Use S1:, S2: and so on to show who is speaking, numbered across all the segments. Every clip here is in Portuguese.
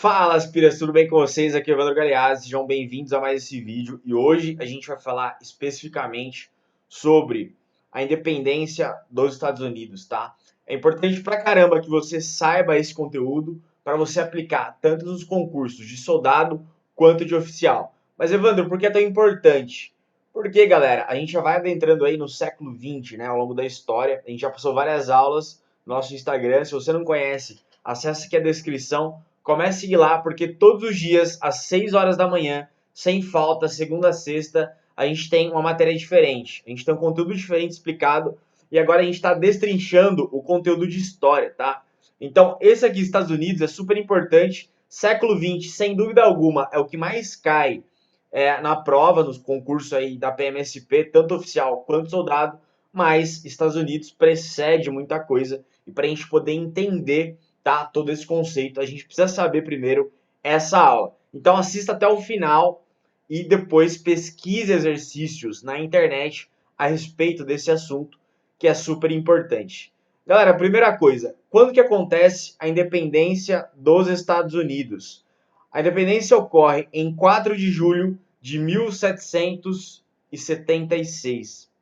S1: Fala, aspiras, tudo bem com vocês? Aqui é o Evandro Galeazzi, sejam bem-vindos a mais esse vídeo. E hoje a gente vai falar especificamente sobre a independência dos Estados Unidos, tá? É importante pra caramba que você saiba esse conteúdo para você aplicar tanto nos concursos de soldado quanto de oficial. Mas, Evandro, por que é tão importante? Porque, galera, a gente já vai adentrando aí no século XX, né, ao longo da história. A gente já passou várias aulas no nosso Instagram. Se você não conhece, acesse aqui a descrição. Comece a seguir lá, porque todos os dias, às 6 horas da manhã, sem falta, segunda a sexta, a gente tem uma matéria diferente. A gente tem um conteúdo diferente explicado. E agora a gente está destrinchando o conteúdo de história, tá? Então, esse aqui, Estados Unidos, é super importante. Século XX, sem dúvida alguma, é o que mais cai na prova, nos concursos aí da PMSP, tanto oficial quanto soldado. Mas Estados Unidos precede muita coisa. E para a gente poder entender, tá, todo esse conceito, a gente precisa saber primeiro essa aula. Então assista até o final e depois pesquise exercícios na internet a respeito desse assunto, que é super importante. Galera, primeira coisa, quando que acontece a independência dos Estados Unidos? A independência ocorre em 4 de julho de 1776.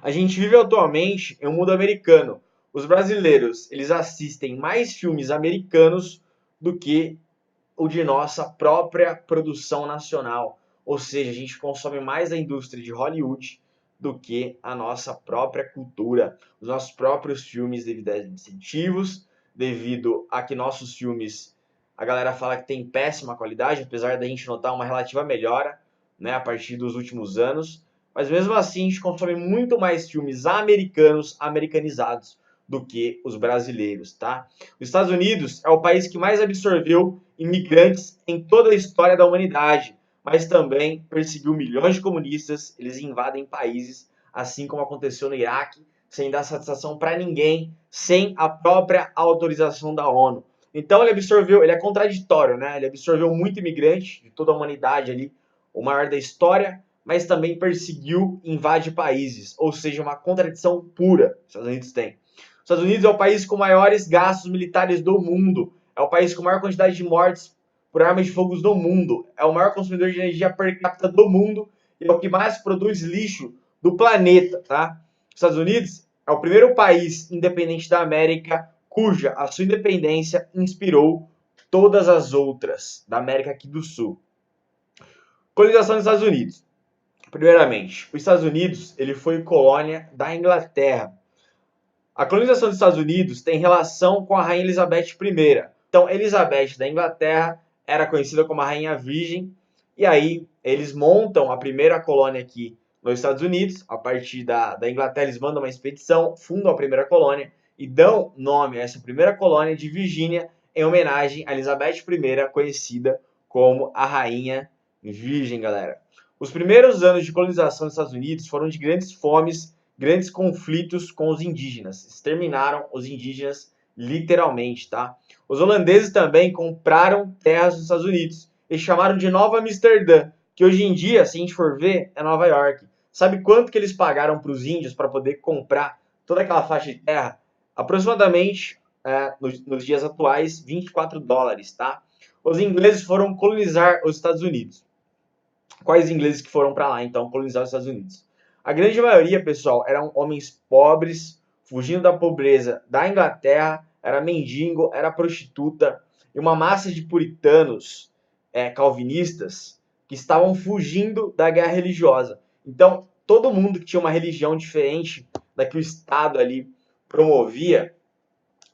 S1: A gente vive atualmente em um mundo americano. Os brasileiros, eles assistem mais filmes americanos do que o de nossa própria produção nacional. Ou seja, a gente consome mais a indústria de Hollywood do que a nossa própria cultura, os nossos próprios filmes devido a incentivos, devido a que nossos filmes, a galera fala que tem péssima qualidade, apesar da gente notar uma relativa melhora, né, a partir dos últimos anos. Mas mesmo assim, a gente consome muito mais filmes americanos, americanizados, do que os brasileiros, tá? Os Estados Unidos é o país que mais absorveu imigrantes em toda a história da humanidade, mas também perseguiu milhões de comunistas. Eles invadem países, assim como aconteceu no Iraque, sem dar satisfação para ninguém, sem a própria autorização da ONU. Então ele absorveu, ele é contraditório, né? Ele absorveu muito imigrante de toda a humanidade ali, o maior da história, mas também perseguiu e invade países, ou seja, uma contradição pura que os Estados Unidos têm. Os Estados Unidos é o país com maiores gastos militares do mundo, é o país com maior quantidade de mortes por armas de fogo do mundo, é o maior consumidor de energia per capita do mundo e é o que mais produz lixo do planeta, tá? Os Estados Unidos é o primeiro país independente da América cuja a sua independência inspirou todas as outras da América aqui do Sul. Colonização dos Estados Unidos. Primeiramente, os Estados Unidos ele foi colônia da Inglaterra. A colonização dos Estados Unidos tem relação com a Rainha Elizabeth I. Então, Elizabeth da Inglaterra era conhecida como a Rainha Virgem, e aí eles montam a primeira colônia aqui nos Estados Unidos. A partir da Inglaterra, eles mandam uma expedição, fundam a primeira colônia e dão nome a essa primeira colônia de Virgínia, em homenagem a Elizabeth I, conhecida como a Rainha Virgem, galera. Os primeiros anos de colonização dos Estados Unidos foram de grandes fomes, grandes conflitos com os indígenas. Exterminaram os indígenas literalmente, tá? Os holandeses também compraram terras nos Estados Unidos e chamaram de Nova Amsterdã, que hoje em dia, se a gente for ver, é Nova York. Sabe quanto que eles pagaram para os índios para poder comprar toda aquela faixa de terra? Aproximadamente, nos dias atuais, 24 dólares, tá? Os ingleses foram colonizar os Estados Unidos. Quais ingleses que foram para lá, então, colonizar os Estados Unidos? A grande maioria, pessoal, eram homens pobres, fugindo da pobreza da Inglaterra, era mendigo, era prostituta, e uma massa de puritanos calvinistas que estavam fugindo da guerra religiosa. Então, todo mundo que tinha uma religião diferente da que o Estado ali promovia,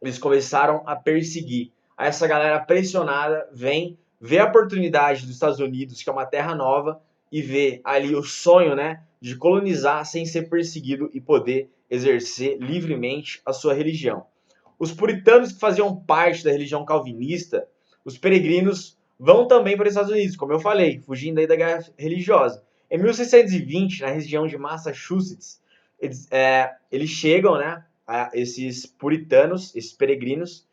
S1: eles começaram a perseguir. Aí essa galera pressionada vem, vê a oportunidade dos Estados Unidos, que é uma terra nova, e vê ali o sonho, né, de colonizar sem ser perseguido e poder exercer livremente a sua religião. Os puritanos que faziam parte da religião calvinista, os peregrinos vão também para os Estados Unidos, como eu falei, fugindo aí da guerra religiosa. Em 1620, na região de Massachusetts, eles chegam, né, a esses puritanos, esses peregrinos,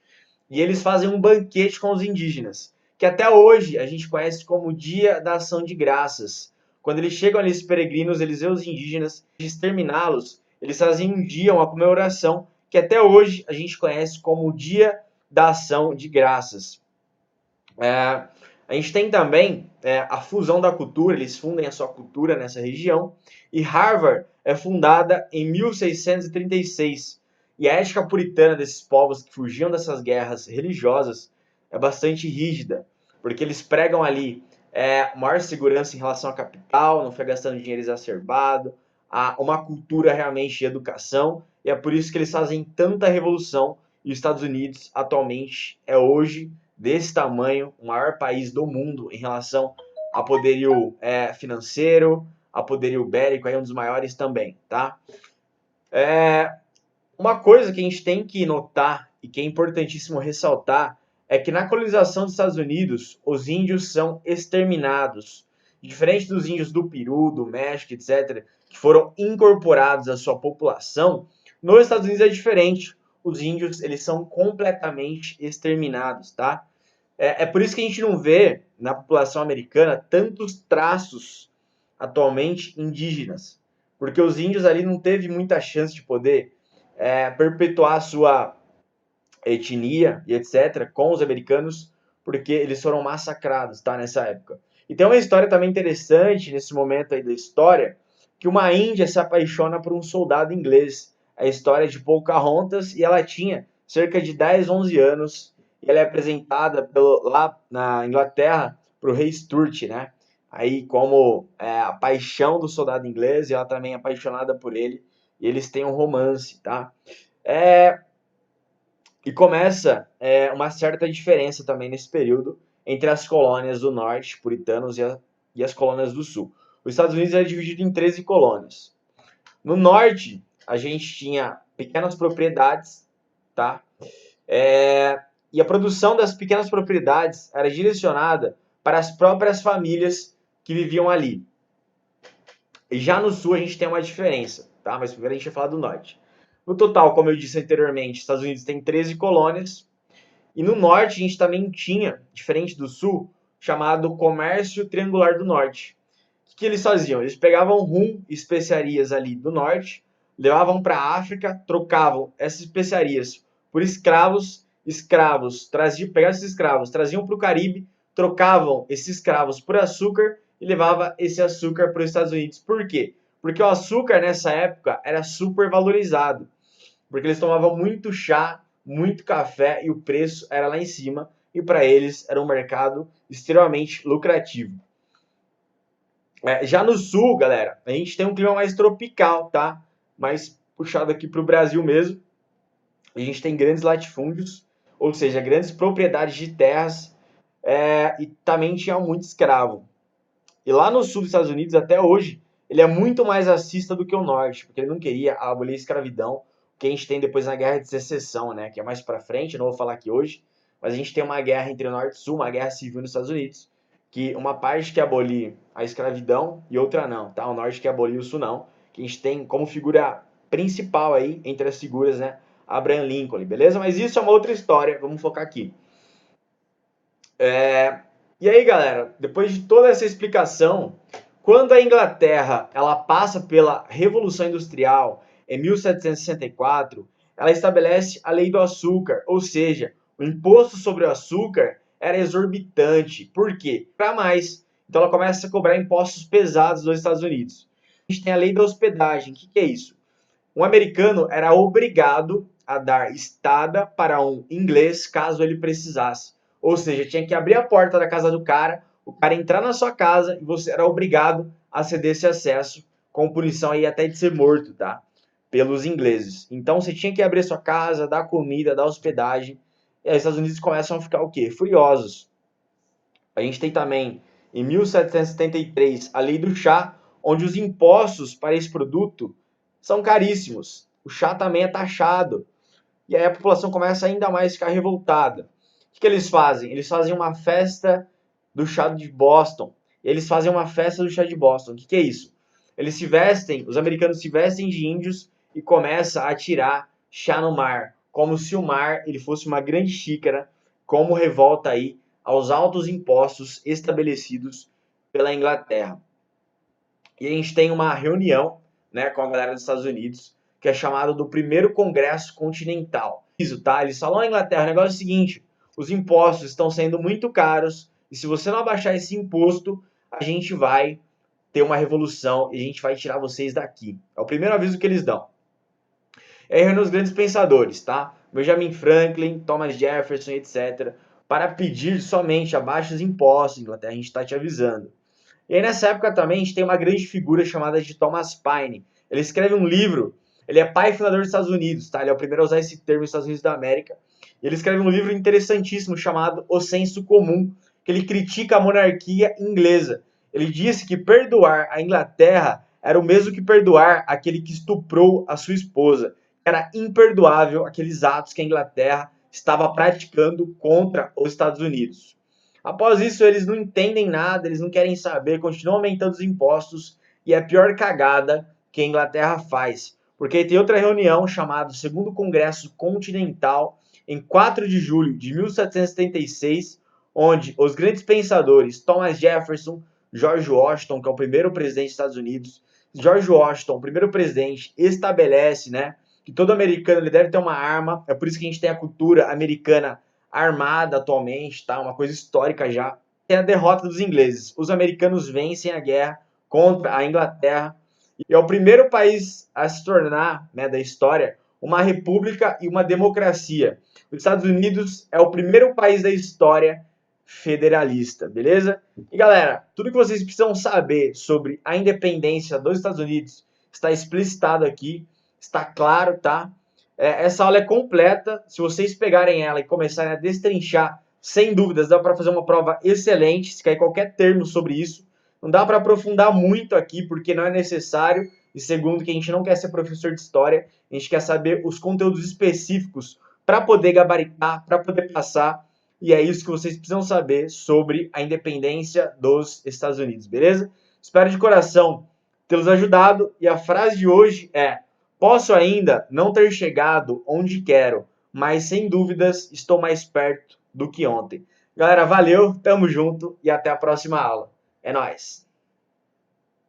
S1: e eles fazem um banquete com os indígenas, que até hoje a gente conhece como Dia da Ação de Graças. Quando eles chegam ali, esses peregrinos, eles veem os indígenas, de exterminá-los, eles fazem um dia, uma comemoração, que até hoje a gente conhece como Dia da Ação de Graças. A gente tem também a fusão da cultura, eles fundem a sua cultura nessa região, e Harvard é fundada em 1636. E a ética puritana desses povos que fugiam dessas guerras religiosas é bastante rígida, porque eles pregam ali maior segurança em relação à capital, não fica gastando dinheiro exacerbado, uma cultura realmente de educação, e é por isso que eles fazem tanta revolução, e os Estados Unidos atualmente é hoje desse tamanho, o maior país do mundo em relação a poderio financeiro, a poderio bélico, é um dos maiores também, tá? Uma coisa que a gente tem que notar e que é importantíssimo ressaltar é que na colonização dos Estados Unidos, os índios são exterminados. Diferente dos índios do Peru, do México, etc., que foram incorporados à sua população, nos Estados Unidos é diferente. Os índios, eles são completamente exterminados, tá? É por isso que a gente não vê na população americana tantos traços atualmente indígenas, porque os índios ali não teve muita chance de poder perpetuar a sua etnia e etc. com os americanos, porque eles foram massacrados, tá, nessa época. E tem uma história também interessante nesse momento aí da história, que uma índia se apaixona por um soldado inglês. A história de Pocahontas, e ela tinha cerca de 10, 11 anos, e ela é apresentada lá na Inglaterra para o rei Stuart, né? Aí como a paixão do soldado inglês, e ela também é apaixonada por ele, e eles têm um romance, tá? E começa uma certa diferença também nesse período entre as colônias do norte, puritanos, e as colônias do sul. Os Estados Unidos é dividido em 13 colônias. No norte, a gente tinha pequenas propriedades, tá? E a produção das pequenas propriedades era direcionada para as próprias famílias que viviam ali. E já no sul a gente tem uma diferença, tá? Mas primeiro a gente vai falar do norte. No total, como eu disse anteriormente, Estados Unidos tem 13 colônias. E no norte a gente também tinha, diferente do sul, chamado Comércio Triangular do Norte. O que eles faziam? Eles pegavam rum e especiarias ali do norte, levavam para a África, trocavam essas especiarias por escravos, pegavam esses escravos, traziam para o Caribe, trocavam esses escravos por açúcar e levava esse açúcar para os Estados Unidos. Por quê? Porque o açúcar nessa época era super valorizado, porque eles tomavam muito chá, muito café e o preço era lá em cima, e para eles era um mercado extremamente lucrativo. Já no sul, galera, a gente tem um clima mais tropical, tá? Mais puxado aqui para o Brasil mesmo. A gente tem grandes latifúndios, ou seja, grandes propriedades de terras, e também tinha muito escravo. E lá no sul dos Estados Unidos, até hoje, ele é muito mais racista do que o norte, porque ele não queria abolir a escravidão, que a gente tem depois na Guerra de Secessão, né? Que é mais para frente, não vou falar aqui hoje, mas a gente tem uma guerra entre o norte e o sul, uma guerra civil nos Estados Unidos, que uma parte quer abolir a escravidão e outra não, tá? O norte quer abolir, o sul não. Que a gente tem como figura principal aí, entre as figuras, né? Abraham Lincoln, beleza? Mas isso é uma outra história, vamos focar aqui. E aí, galera, depois de toda essa explicação, quando a Inglaterra ela passa pela Revolução Industrial em 1764, ela estabelece a Lei do Açúcar, ou seja, o imposto sobre o açúcar era exorbitante. Por quê? Para mais. Então ela começa a cobrar impostos pesados nos Estados Unidos. A gente tem a Lei da Hospedagem. O que é isso? Um americano era obrigado a dar estada para um inglês caso ele precisasse. Ou seja, tinha que abrir a porta da casa do cara, o cara entrar na sua casa e você era obrigado a ceder esse acesso, com punição aí até de ser morto, tá? Pelos ingleses. Então você tinha que abrir sua casa, dar comida, dar hospedagem. E aí os Estados Unidos começam a ficar o quê? Furiosos. A gente tem também, em 1773, a Lei do Chá, onde os impostos para esse produto são caríssimos. O chá também é taxado. E aí a população começa ainda mais a ficar revoltada. O que eles fazem? Eles fazem uma festa do chá de Boston. Eles fazem uma festa do chá de Boston. O que é isso? Eles se vestem, os americanos se vestem de índios e começam a tirar chá no mar, como se o mar ele fosse uma grande xícara, como revolta aí aos altos impostos estabelecidos pela Inglaterra. E a gente tem uma reunião, né, com a galera dos Estados Unidos, que é chamado do Primeiro Congresso Continental. Isso, tá? Eles falam, Inglaterra, o negócio é o seguinte, os impostos estão sendo muito caros e se você não abaixar esse imposto, a gente vai ter uma revolução e a gente vai tirar vocês daqui. É o primeiro aviso que eles dão. E aí nos grandes pensadores, tá? Benjamin Franklin, Thomas Jefferson, etc. Para pedir somente abaixo os impostos, Inglaterra, a gente está te avisando. E aí nessa época também a gente tem uma grande figura chamada de Thomas Paine. Ele escreve um livro, ele é pai e fundador dos Estados Unidos, tá? Ele é o primeiro a usar esse termo nos Estados Unidos da América. E ele escreve um livro interessantíssimo chamado O Senso Comum, que ele critica a monarquia inglesa. Ele disse que perdoar a Inglaterra era o mesmo que perdoar aquele que estuprou a sua esposa. Era imperdoável aqueles atos que a Inglaterra estava praticando contra os Estados Unidos. Após isso, eles não entendem nada, eles não querem saber, continuam aumentando os impostos e é a pior cagada que a Inglaterra faz. Porque tem outra reunião chamada Segundo Congresso Continental, em 4 de julho de 1776, onde os grandes pensadores Thomas Jefferson, George Washington, que é o primeiro presidente dos Estados Unidos, George Washington, o primeiro presidente, estabelece, né, que todo americano ele deve ter uma arma, é por isso que a gente tem a cultura americana armada atualmente, tá? Uma coisa histórica já. É a derrota dos ingleses. Os americanos vencem a guerra contra a Inglaterra e é o primeiro país a se tornar, né, da história, uma república e uma democracia. Os Estados Unidos é o primeiro país da história federalista, beleza? E galera, tudo que vocês precisam saber sobre a independência dos Estados Unidos está explicitado aqui, está claro, tá? Essa aula é completa. Se vocês pegarem ela e começarem a destrinchar, sem dúvidas, dá para fazer uma prova excelente. Se cair qualquer termo sobre isso, não dá para aprofundar muito aqui, porque não é necessário. E segundo, que a gente não quer ser professor de história, a gente quer saber os conteúdos específicos para poder gabaritar, para poder passar. E é isso que vocês precisam saber sobre a independência dos Estados Unidos, beleza? Espero de coração tê-los ajudado. E a frase de hoje é: posso ainda não ter chegado onde quero, mas sem dúvidas estou mais perto do que ontem. Galera, valeu, tamo junto e até a próxima aula. É nóis!